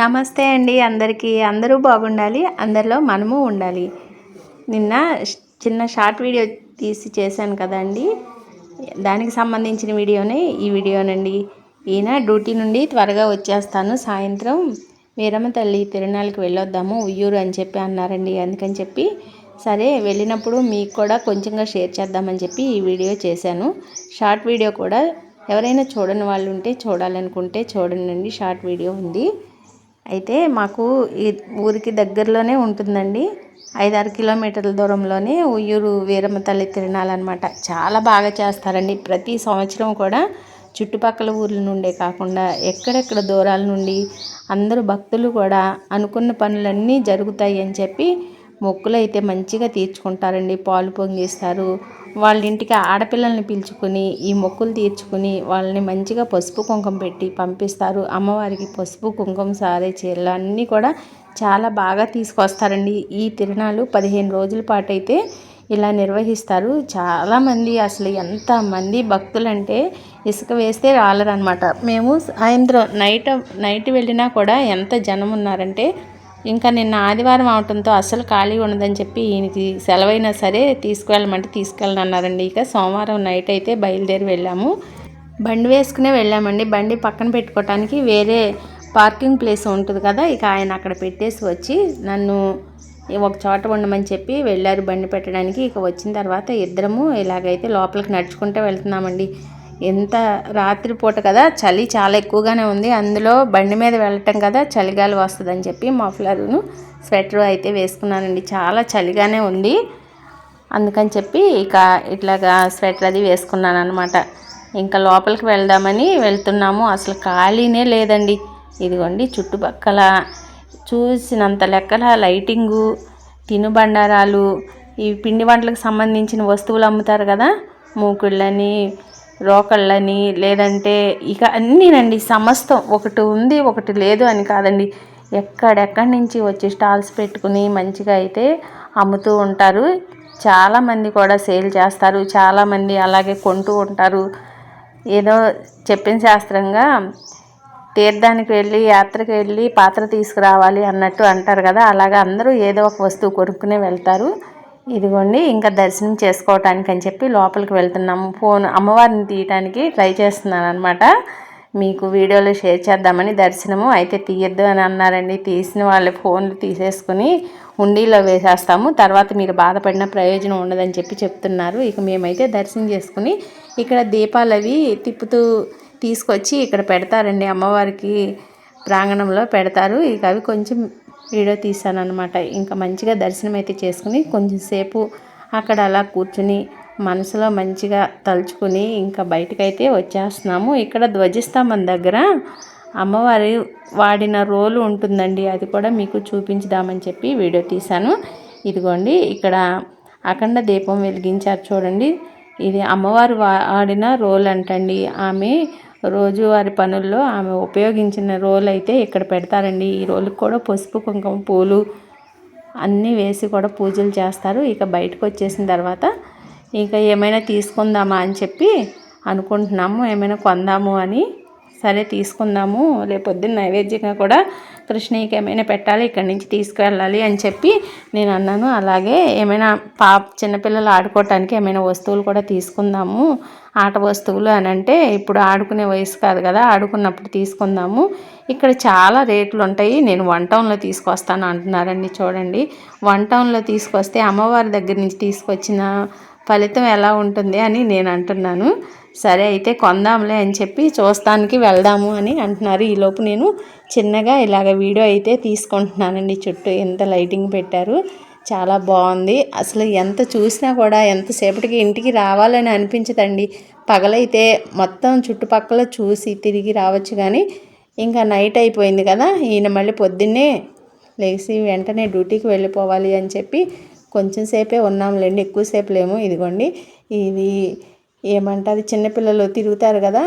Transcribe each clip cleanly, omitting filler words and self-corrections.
నమస్తే అండి అందరికీ. అందరూ బాగుండాలి, అందరిలో మనము ఉండాలి. నిన్న చిన్న షార్ట్ వీడియో తీసి చేశాను కదండి, దానికి సంబంధించిన వీడియోనే ఈ వీడియోనండి. ఈయన డ్యూటీ నుండి త్వరగా వచ్చేస్తాను, సాయంత్రం వీరమ్మ తల్లి తిరునాళ్ళకి వెళ్ళొద్దాము ఉయ్యూరు అని చెప్పి అన్నారండి. అందుకని చెప్పి సరే వెళ్ళినప్పుడు మీకు కూడా కొంచెంగా షేర్ చేద్దామని చెప్పి ఈ వీడియో చేశాను. షార్ట్ వీడియో కూడా ఎవరైనా చూడని వాళ్ళు ఉంటే చూడాలనుకుంటే చూడండి, షార్ట్ వీడియో ఉంది. అయితే మాకు ఈ ఊరికి దగ్గరలోనే ఉంటుందండి, 5-6 కిలోమీటర్ల దూరంలోనే ఉయ్యూరు వీరమ్మ తల్లి తిరునాళ్ళనమాట. చాలా బాగా చేస్తారండి. ప్రతి సంవత్సరం కూడా చుట్టుపక్కల ఊర్ల నుండే కాకుండా ఎక్కడెక్కడ దూరాల నుండి అందరూ భక్తులు కూడా అనుకున్న పనులన్నీ జరుగుతాయి అని చెప్పి మొక్కులు అయితే మంచిగా తీర్చుకుంటారండి. పాలు పొంగిస్తారు, వాళ్ళ ఇంటికి ఆడపిల్లల్ని పిలుచుకుని ఈ మొక్కులు తీర్చుకుని వాళ్ళని మంచిగా పసుపు కుంకుమ పెట్టి పంపిస్తారు. అమ్మవారికి పసుపు కుంకుమ సారే చీరలు అన్నీ కూడా చాలా బాగా తీసుకొస్తారండి. ఈ తిరునాళ్ళు 15 రోజుల పాటు అయితే ఇలా నిర్వహిస్తారు. చాలామంది, అసలు ఎంతమంది భక్తులంటే ఇసుక వేస్తే రాలరనమాట. మేము సాయంత్రం నైట్ వెళ్ళినా కూడా ఎంత జనం ఉన్నారంటే, ఇంకా నిన్న ఆదివారం అవటంతో అస్సలు ఖాళీ ఉండదని చెప్పి ఈయనకి సెలవైనా సరే తీసుకువెళ్ళమంటే తీసుకెళ్ళనన్నారండి. ఇక సోమవారం నైట్ అయితే బయలుదేరి వెళ్ళాము. బండి వేసుకునే వెళ్ళామండి. బండి పక్కన పెట్టుకోవటానికి వేరే పార్కింగ్ ప్లేస్ ఉంటుంది కదా, ఇక ఆయన అక్కడ పెట్టేసి వచ్చి నన్ను ఒక చోట ఉండమని చెప్పి వెళ్ళారు బండి పెట్టడానికి. ఇక వచ్చిన తర్వాత ఇద్దరము ఇలాగైతే లోపలికి నడుచుకుంటూ వెళ్తున్నామండి. ఎంత రాత్రిపూట కదా, చలి చాలా ఎక్కువగానే ఉంది. అందులో బండి మీద వెళ్ళటం కదా, చలిగాలి వస్తుందని చెప్పి మఫ్లర్ను స్వెటర్ అయితే వేసుకున్నానండి. చాలా చలిగానే ఉంది, అందుకని చెప్పి ఇక ఇట్లాగా స్వెటర్ అది వేసుకున్నాను అనమాట. ఇంకా లోపలికి వెళ్దామని వెళ్తున్నాము. అసలు ఖాళీనే లేదండి. ఇదిగోండి చుట్టుపక్కల చూసినంత లెక్కల లైటింగు, తినుబండారాలు, ఈ పిండి వంటలకు సంబంధించిన వస్తువులు అమ్ముతారు కదా, మూకుళ్ళని, రోకళ్ళని, లేదంటే ఇక అన్నీనండి. సమస్తం ఒకటి ఉంది ఒకటి లేదు అని కాదండి, ఎక్కడెక్కడి నుంచి వచ్చి స్టాల్స్ పెట్టుకుని మంచిగా అయితే అమ్ముతూ ఉంటారు. చాలామంది కూడా సేల్ చేస్తారు, చాలామంది అలాగే కొంటూ ఉంటారు. ఏదో చెప్పిన శాస్త్రంగా తీర్థానికి వెళ్ళి యాత్రకు వెళ్ళి పాత్ర తీసుకురావాలి అన్నట్టు అంటారు కదా, అలాగా అందరూ ఏదో ఒక వస్తువు కొనుక్కునే వెళ్తారు. ఇదిగోండి ఇంకా దర్శనం చేసుకోవటానికి అని చెప్పి లోపలికి వెళ్తున్నాము. అమ్మవారిని తీయటానికి ట్రై చేస్తున్నాను అనమాట, మీకు వీడియోలో షేర్ చేద్దామని. దర్శనము అయితే తీయద్దు అని అన్నారండి. తీసిన వాళ్ళ ఫోన్లు తీసేసుకుని హుండీలో వేసేస్తాము, తర్వాత మీరు బాధపడిన ప్రయోజనం ఉండదని చెప్పి చెప్తున్నారు. ఇక మేమైతే దర్శనం చేసుకుని ఇక్కడ దీపాలు అవి తిప్పుతూ తీసుకొచ్చి ఇక్కడ పెడతారండి, అమ్మవారికి ప్రాంగణంలో పెడతారు. ఇక అవి కొంచెం వీడియో తీసాను అనమాట. ఇంకా మంచిగా దర్శనం అయితే చేసుకుని కొంచెం సేపు అక్కడ అలా కూర్చుని మనసులో మంచిగా తలుచుకుని ఇంకా బయటకైతే వచ్చేస్తున్నాము. ఇక్కడ ధ్వజస్తంభం దగ్గర అమ్మవారి వాడిన రోలు ఉంటుందండి, అది కూడా మీకు చూపించుదామని చెప్పి వీడియో తీశాను. ఇదిగోండి ఇక్కడ అఖండ దీపం వెలిగించారు చూడండి, ఇది అమ్మవారు వాడిన రోల్ అంటండి. ఆమె రోజువారి పనుల్లో ఆమె ఉపయోగించిన రోల్ అయితే ఇక్కడ పెడతారండి. ఈ రోలుకి కూడా పసుపు కుంకుమ పూలు అన్నీ వేసి కూడా పూజలు చేస్తారు. ఇక బయటకు వచ్చేసిన తర్వాత ఇక ఏమైనా తీసుకుందామా అని చెప్పి అనుకుంటున్నాము, ఏమైనా కొందాము అని. సరే తీసుకుందాము, రేపొద్దున్న నైవేద్యంగా కూడా కృష్ణయ్యకి ఏమైనా పెట్టాలి, ఇక్కడి నుంచి తీసుకువెళ్ళాలి అని చెప్పి నేను అన్నాను. అలాగే ఏమైనా చిన్నపిల్లలు ఆడుకోవటానికి ఏమైనా వస్తువులు కూడా తీసుకుందాము, ఆట వస్తువులు అని అంటే, ఇప్పుడు ఆడుకునే వయసు కాదు కదా, ఆడుకున్నప్పుడు తీసుకుందాము, ఇక్కడ చాలా రేట్లు ఉంటాయి, నేను 1 టౌన్లో తీసుకొస్తాను అంటున్నారండి. చూడండి 1 టౌన్లో తీసుకొస్తే అమ్మవారి దగ్గర నుంచి తీసుకొచ్చిన ఫలితం ఎలా ఉంటుంది అని నేను అంటున్నాను. సరే అయితే కొందాంలే అని చెప్పి చూస్తానికి వెళ్దాము అని అంటున్నారు. ఈలోపు నేను చిన్నగా ఇలాగ వీడియో అయితే తీసుకుంటున్నానండి. చుట్టూ ఎంత లైటింగ్ పెట్టారు, చాలా బాగుంది. అసలు ఎంత చూసినా కూడా ఎంతసేపటికి ఇంటికి రావాలని అనిపించదండి. పగలైతే మొత్తం చుట్టుపక్కల చూసి తిరిగి రావచ్చు, కానీ ఇంకా నైట్ అయిపోయింది కదా, ఈయన మళ్ళీ పొద్దున్నే లేచి వెంటనే డ్యూటీకి వెళ్ళిపోవాలి అని చెప్పి కొంచెం సేపే ఉన్నాంలేండి, ఎక్కువసేపు లేము. ఇదిగోండి ఇది ఏమంటారు, చిన్నపిల్లలు తిరుగుతారు కదా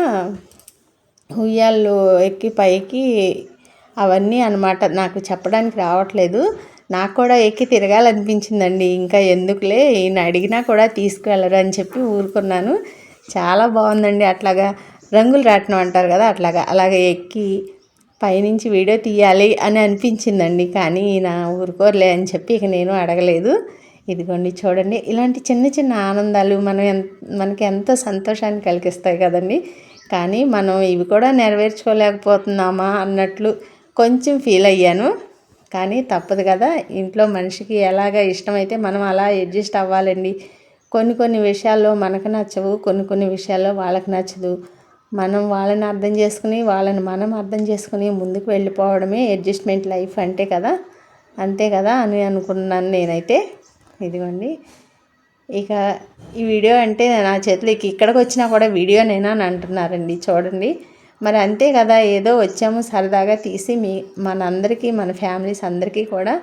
ఉయ్యాల్లో ఎక్కి పైకి, అవన్నీ అనమాట. నాకు చెప్పడానికి రావట్లేదు, నాకు కూడా ఎక్కి తిరగాలనిపించిందండి. ఇంకా ఎందుకులే, ఈయన అడిగినా కూడా తీసుకువెళ్ళరు అని చెప్పి ఊరుకున్నాను. చాలా బాగుందండి. అట్లాగా రంగులు రాట్నం అంటారు కదా, అలాగే ఎక్కి పైనుంచి వీడియో తీయాలి అని అనిపించిందండి. కానీ నా ఊరుకోరలే అని చెప్పి ఇక నేను అడగలేదు. ఇదిగోండి చూడండి, ఇలాంటి చిన్న చిన్న ఆనందాలు మనకి ఎంతో సంతోషాన్ని కలిగిస్తాయి కదండి. కానీ మనం ఇవి కూడా నెరవేర్చుకోలేకపోతున్నామా అన్నట్లు కొంచెం ఫీల్ అయ్యాను. కానీ తప్పదు కదా, ఇంట్లో మనిషికి ఎలాగ ఇష్టమైతే మనం అలా అడ్జస్ట్ అవ్వాలండి. కొన్ని విషయాల్లో మనకు నచ్చవు, కొన్ని విషయాల్లో వాళ్ళకి నచ్చదు. మనం వాళ్ళని అర్థం చేసుకుని వాళ్ళని మనం అర్థం చేసుకుని ముందుకు వెళ్ళిపోవడమే అడ్జస్ట్మెంట్ లైఫ్ అంటే కదా, అంతే కదా అని అనుకున్నాను నేనైతే. ఇదిగోండి, ఇక ఈ వీడియో అంటే నా చేతిలోకి ఇక్కడికి వచ్చినా కూడా వీడియోనేనా అని అంటున్నారండి. చూడండి, మరి అంతే కదా, ఏదో వచ్చాము సరదాగా తీసి మనందరికీ మన ఫ్యామిలీస్ అందరికీ కూడా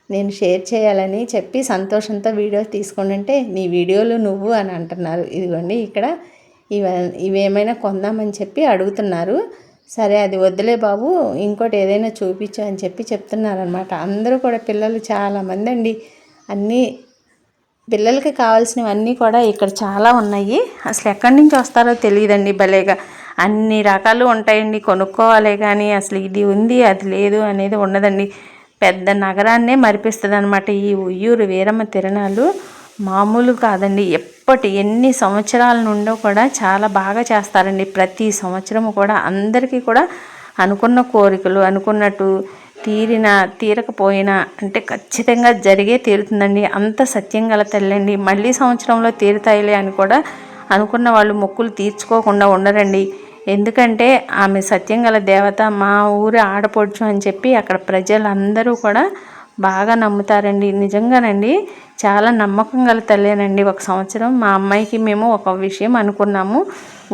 నేను షేర్ చేయాలని చెప్పి సంతోషంతో వీడియో తీసుకుంటుంటే నీ వీడియోలు నువ్వు అని అంటున్నారు. ఇదిగోండి, ఇక్కడ ఇవేమైనా కొందామని చెప్పి అడుగుతున్నారు. సరే అది వద్దులే బాబు, ఇంకోటి ఏదైనా చూపించు అని చెప్పి చెప్తున్నారనమాట. అందరూ కూడా పిల్లలు చాలామంది అండి. అన్నీ పిల్లలకి కావాల్సినవన్నీ కూడా ఇక్కడ చాలా ఉన్నాయి. అసలు ఎక్కడి నుంచి వస్తారో తెలియదండి. భలేగా అన్ని రకాలు ఉంటాయండి, కొనుక్కోవాలే కానీ అసలు ఇది ఉంది అది లేదు అనేది ఉండదండి. పెద్ద నగరాన్నే మరిపిస్తుంది అనమాట ఈ ఉయ్యూరు వీరమ్మ తిరణాలు. మామూలు కాదండి. ఎన్ని సంవత్సరాల నుండో కూడా చాలా బాగా చేస్తారండి. ప్రతి సంవత్సరము కూడా అందరికీ కూడా అనుకున్న కోరికలు అనుకున్నట్టు తీరకపోయినా అంటే ఖచ్చితంగా జరిగే తీరుతుందండి. అంత సత్యం గల తల్లండి. మళ్ళీ సంవత్సరంలో తీరుతాయిలే అని కూడా అనుకున్న వాళ్ళు మొక్కులు తీర్చుకోకుండా ఉండరండి. ఎందుకంటే ఆమె సత్యం గల దేవత, మా ఊరి ఆడపడుచు అని చెప్పి అక్కడ ప్రజలందరూ కూడా బాగా నమ్ముతారండి. నిజంగానండి, చాలా నమ్మకం గల తల్లేనండి. ఒక సంవత్సరం మా అమ్మాయికి మేము ఒక విషయం అనుకున్నాము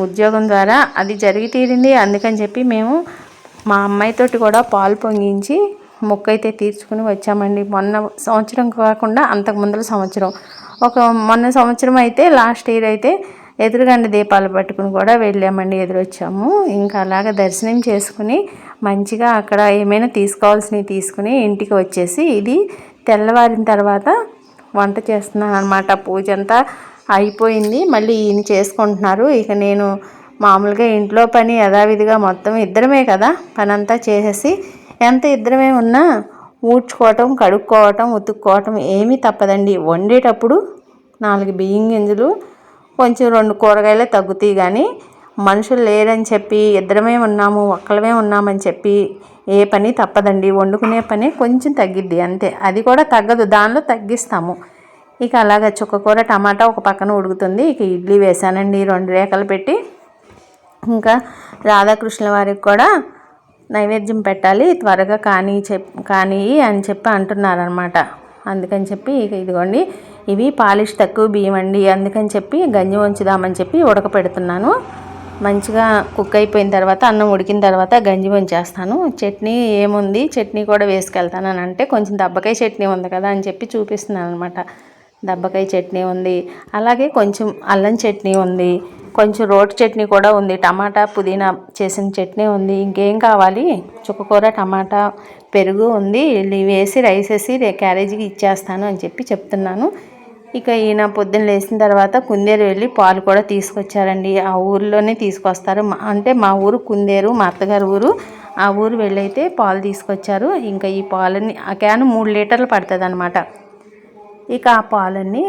ఉద్యోగం ద్వారా, అది జరిగి తీరింది. అందుకని చెప్పి మేము మా అమ్మాయితోటి కూడా పాలు పొంగించి మొక్కు అయితే తీర్చుకుని వచ్చామండి. మొన్న సంవత్సరం కాకుండా అంతకు ముందర సంవత్సరం, మొన్న సంవత్సరం అయితే లాస్ట్ ఇయర్ అయితే ఎదురుగండ దీపాలు పట్టుకుని కూడా వెళ్ళామండి, ఎదురొచ్చాము. ఇంకా అలాగ దర్శనం చేసుకుని మంచిగా అక్కడ ఏమైనా తీసుకోవాల్సినవి తీసుకుని ఇంటికి వచ్చేసి ఇది తెల్లవారిన తర్వాత వంట చేస్తున్నాను అనమాట. పూజ అంతా అయిపోయింది, మళ్ళీ ఈయన చేసుకుంటున్నారు. ఇక నేను మామూలుగా ఇంట్లో పని యథావిధిగా మొత్తం ఇద్దరమే కదా పని అంతా చేసేసి, ఎంత ఇద్దరమే ఉన్నా ఊడ్చుకోవటం కడుక్కోవటం ఉతుక్కోవటం ఏమీ తప్పదండి. వండేటప్పుడు 4 బియ్యం గింజలు కొంచెం 2 కూరగాయలే తగ్గుతాయి. కానీ మనుషులు లేరని చెప్పి ఇద్దరమే ఉన్నాము ఒక్కలమే ఉన్నామని చెప్పి ఏ పని తప్పదండి. వండుకునే పని కొంచెం తగ్గిద్ది అంతే, అది కూడా తగ్గదు, దానిలో తగ్గిస్తాము. ఇక అలాగ చుక్కకూర టమాటా ఒక పక్కన ఉడుకుతుంది. ఇక ఇడ్లీ వేసానండి 2 రేఖలు పెట్టి. ఇంకా రాధాకృష్ణుల వారికి కూడా నైవేద్యం పెట్టాలి, త్వరగా కానీ అని చెప్పి అంటున్నారనమాట. అందుకని చెప్పి ఇక ఇదిగోండి, ఇవి పాలిష్ తక్కువ బియ్యం అండి. అందుకని చెప్పి గంజి వంచుదామని చెప్పి ఉడకపెడుతున్నాను. మంచిగా కుక్ అయిపోయిన తర్వాత అన్నం ఉడికిన తర్వాత గంజి వంచేస్తాను. చట్నీ ఏముంది, చట్నీ కూడా వేసుకెళ్తాను అని అంటే కొంచెం దబ్బకాయ చట్నీ ఉంది కదా అని చెప్పి చూపిస్తున్నాను అనమాట. దబ్బకాయ చట్నీ ఉంది, అలాగే కొంచెం అల్లం చట్నీ ఉంది, కొంచెం రోటి చట్నీ కూడా ఉంది, టమాటా పుదీనా చేసిన చట్నీ ఉంది. ఇంకేం కావాలి, చుక్కకూర టమాటా పెరుగు ఉంది, వేసి రైస్ వేసి క్యారేజీకి ఇచ్చేస్తాను అని చెప్పి చెప్తున్నాను. ఇక ఈయన పొద్దున్న లేచిన తర్వాత కుందేరు వెళ్ళి పాలు కూడా తీసుకొచ్చారండి. ఆ ఊరిలోనే తీసుకొస్తారు, అంటే మా ఊరు కుందేరు, మా అత్తగారు ఊరు. ఆ ఊరు వెళ్ళైతే పాలు తీసుకొచ్చారు. ఇంకా ఈ పాలని ఆ క్యాను 3 లీటర్లు పడుతుంది అనమాట. ఇక ఆ పాలన్నీ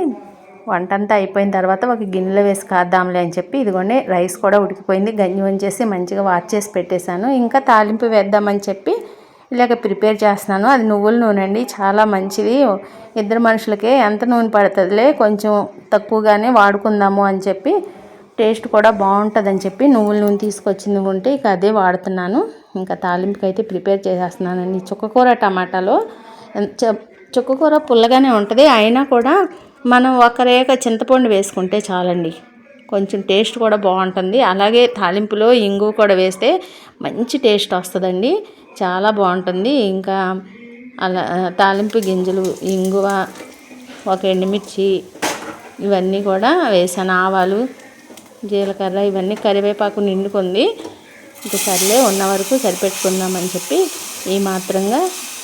వంటంతా అయిపోయిన తర్వాత ఒక గిన్నెలో వేసి కాద్దాంలే అని చెప్పి ఇదిగోండి రైస్ కూడా ఉడికిపోయింది, గంజి వంచేసి మంచిగా వాష్ చేసి పెట్టేశాను. ఇంకా తాలింపు వేద్దామని చెప్పి ఇలాగ ప్రిపేర్ చేస్తున్నాను. అది నువ్వుల నూనె అండి, చాలా మంచిది. ఇద్దరు మనుషులకే ఎంత నూనె పడుతుందిలే, కొంచెం తక్కువగానే వాడుకుందాము అని చెప్పి, టేస్ట్ కూడా బాగుంటుందని చెప్పి నువ్వుల నూనె తీసుకొచ్చింది ఉంటే ఇక అదే వాడుతున్నాను. ఇంకా తాలింపుకి అయితే ప్రిపేర్ చేసేస్తున్నానండి. చుక్కకూర టమాటాలో చుక్కకూర పుల్లగానే ఉంటుంది, అయినా కూడా మనం ఒక రేఖ చింతపండు వేసుకుంటే చాలండి, కొంచెం టేస్ట్ కూడా బాగుంటుంది. అలాగే తాలింపులో ఇంగువ కూడా వేస్తే మంచి టేస్ట్ వస్తుందండి, చాలా బాగుంటుంది. ఇంకా అలా తాలింపు గింజలు, ఇంగువ, ఒక ఎండుమిర్చి ఇవన్నీ కూడా వేసాను, ఆవాలు, జీలకర్ర, ఇవన్నీ కరివేపాకు నిండుకుంది. ఇంకా సర్లే ఉన్న వరకు సరిపెట్టుకుందామని చెప్పి ఈ మాత్రంగా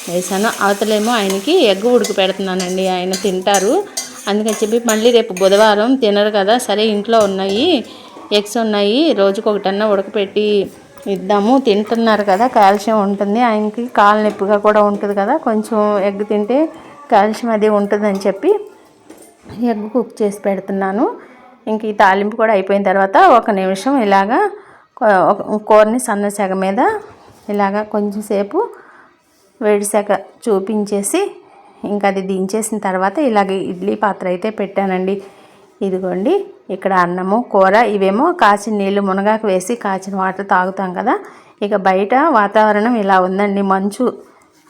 వేసాను. అవతలేమో ఆయనకి ఎగ్ ఉడికి పెడుతున్నానండి, ఆయన తింటారు. అందుకని చెప్పి మళ్ళీ రేపు బుధవారం తినరు కదా, సరే ఇంట్లో ఉన్నాయి ఎగ్స్ ఉన్నాయి, రోజుకొకటన్నా ఉడకపెట్టి ఇద్దాము, తింటున్నారు కదా, కాల్షియం ఉంటుంది, ఆయనకి కాలు నొప్పిగా కూడా ఉంటుంది కదా, కొంచెం ఎగ్ తింటే కాల్షియం అది ఉంటుందని చెప్పి ఎగ్ కుక్ చేసి పెడుతున్నాను. ఇంక ఈ తాలింపు కూడా అయిపోయిన తర్వాత 1 నిమిషం ఇలాగా కూరని సన్న సెగ మీద ఇలాగా కొంచెం సేపు వేడిశాక చూపించేసి ఇంకా అది దించేసిన తర్వాత ఇలాగ ఇడ్లీ పాత్ర అయితే పెట్టానండి. ఇదిగోండి ఇక్కడ అన్నము కూర, ఇవేమో కాచిన నీళ్ళు మునగాకు వేసి కాచిన వాటర్ తాగుతాం కదా. ఇక బయట వాతావరణం ఇలా ఉందండి, మంచు.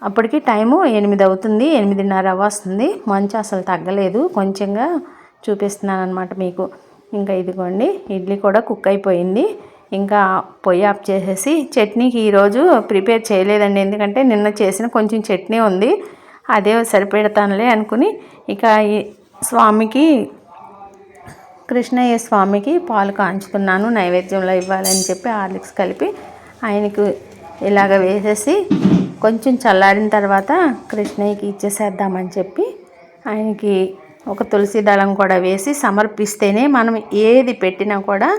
అప్పటికి టైము 8 అవుతుంది, 8:30 వస్తుంది. మంచు అసలు తగ్గలేదు, కొంచెంగా చూపిస్తున్నాను అనమాట మీకు. ఇంకా ఇదిగోండి ఇడ్లీ కూడా కుక్ అయిపోయింది. ఇంకా పొయ్యి ఆఫ్ చేసేసి చట్నీకి ఈరోజు ప్రిపేర్ చేయలేదండి, ఎందుకంటే నిన్న చేసిన కొంచెం చట్నీ ఉంది, అదే సరిపెడతానులే అనుకుని ఇక ఈ స్వామికి కృష్ణయ్య స్వామికి పాలు కాంచుతున్నాను, నైవేద్యంలో ఇవ్వాలని చెప్పి హార్లిక్స్ కలిపి ఆయనకు ఇలాగ వేసేసి కొంచెం చల్లారిన తర్వాత కృష్ణయ్యకి ఇచ్చేసేద్దామని చెప్పి ఆయనకి ఒక తులసి దళం కూడా వేసి సమర్పిస్తేనే మనం ఏది పెట్టినా కూడా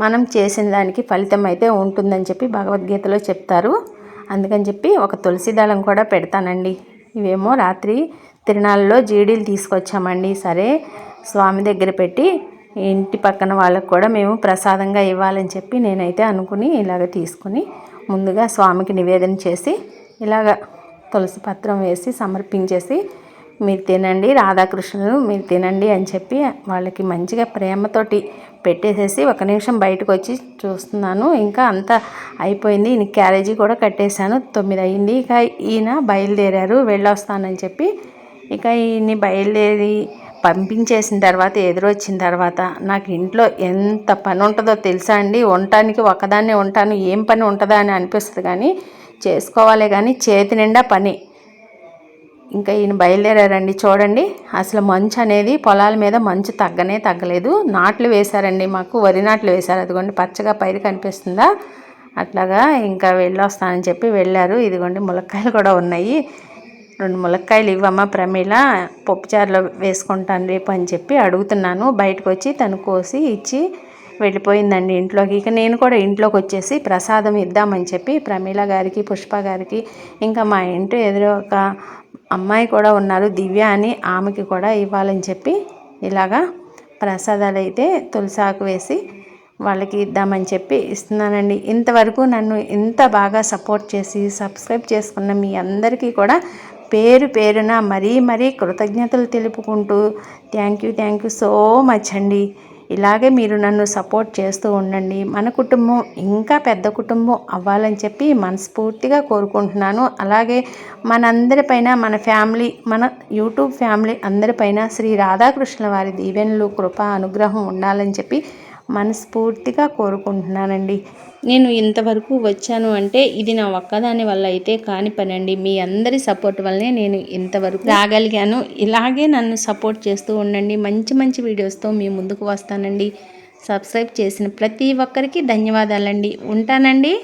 మనం చేసిన దానికి ఫలితం అయితే ఉంటుందని చెప్పి భగవద్గీతలో చెప్తారు. అందుకని చెప్పి ఒక తులసి దళం కూడా పెడతానండి. ఇవేమో రాత్రి తిరునాళ్ళలో జీడీలు తీసుకొచ్చామండి. సరే స్వామి దగ్గర పెట్టి ఇంటి పక్కన వాళ్ళకు కూడా మేము ప్రసాదంగా ఇవ్వాలని చెప్పి నేనైతే అనుకుని ఇలాగ తీసుకుని ముందుగా స్వామికి నివేదన చేసి ఇలాగ తులసి పత్రం వేసి సమర్పించేసి మీరు తినండి, రాధాకృష్ణులు మీరు తినండి అని చెప్పి వాళ్ళకి మంచిగా ప్రేమతోటి పెట్టేసేసి 1 నిమిషం బయటకు వచ్చి చూస్తున్నాను. ఇంకా అంతా అయిపోయింది, ఈయన క్యారేజీ కూడా కట్టేశాను. 9 అయింది. ఇక ఈయన బయలుదేరారు వెళ్ళొస్తానని చెప్పి. ఇక ఈయన్ని బయలుదేరి పంపించేసిన తర్వాత ఎదురొచ్చిన తర్వాత నాకు ఇంట్లో ఎంత పని ఉంటుందో తెలుసా అండి. ఉండటానికి ఒకదాన్నే ఉంటాను, ఏం పని ఉంటుందా అని అనిపిస్తుంది, కానీ చేసుకోవాలే కానీ చేతి నిండా పని. ఇంకా ఈయన బయలుదేరారండి. చూడండి అసలు మంచు అనేది పొలాల మీద మంచు తగ్గలేదు. నాట్లు వేశారండి, మాకు వరి నాట్లు వేశారు. అదిగోండి పచ్చగా పైరు కనిపిస్తుందా, అట్లాగా ఇంకా వెళ్ళొస్తానని చెప్పి వెళ్ళారు. ఇదిగోండి ములక్కాయలు కూడా ఉన్నాయి, 2 ములక్కాయలు ఇవ్వమ్మా ప్రమీల, పప్పుచారులో వేసుకుంటాను రేపు అని చెప్పి అడుగుతున్నాను. బయటకు వచ్చి తను కోసి ఇచ్చి వెళ్ళిపోయిందండి ఇంట్లోకి. ఇక నేను కూడా ఇంట్లోకి వచ్చేసి ప్రసాదం ఇద్దామని చెప్పి ప్రమీల గారికి, పుష్ప గారికి, ఇంకా మా ఇంటి ఎదురు ఒక అమ్మాయి కూడా ఉన్నారు దివ్య అని, ఆమెకి కూడా ఇవ్వాలని చెప్పి ఇలాగా ప్రసాదాలు అయితే తులసాకు వేసి వాళ్ళకి ఇద్దామని చెప్పి ఇస్తున్నానండి. ఇంతవరకు నన్ను ఇంత బాగా సపోర్ట్ చేసి సబ్స్క్రైబ్ చేసుకున్న మీ అందరికీ కూడా పేరు పేరున మరీ కృతజ్ఞతలు తెలుపుకుంటూ థ్యాంక్ యూ సో మచ్ అండి. ఇలాగే మీరు నన్ను సపోర్ట్ చేస్తూ ఉండండి. మన కుటుంబం ఇంకా పెద్ద కుటుంబం అవ్వాలని చెప్పి మనస్ఫూర్తిగా కోరుకుంటున్నాను. అలాగే మనందరిపైన, మన ఫ్యామిలీ, మన యూట్యూబ్ ఫ్యామిలీ అందరిపైన శ్రీ రాధాకృష్ణుల వారి దీవెనలు, కృప, అనుగ్రహం ఉండాలని చెప్పి మనస్ఫూర్తిగా కోరుకుంటున్నానండి. నేను ఇంతవరకు వచ్చాను అంటే ఇది నా ఒక్కదాని వల్ల అయితే కాని పనండి. మీ అందరి సపోర్ట్ వల్లనే నేను ఇంతవరకు రాగలిగాను. ఇలాగే నన్ను సపోర్ట్ చేస్తూ ఉండండి. మంచి వీడియోస్తో మీ ముందుకు వస్తానండి. సబ్స్క్రైబ్ చేసిన ప్రతి ఒక్కరికి ధన్యవాదాలండి. ఉంటానండి.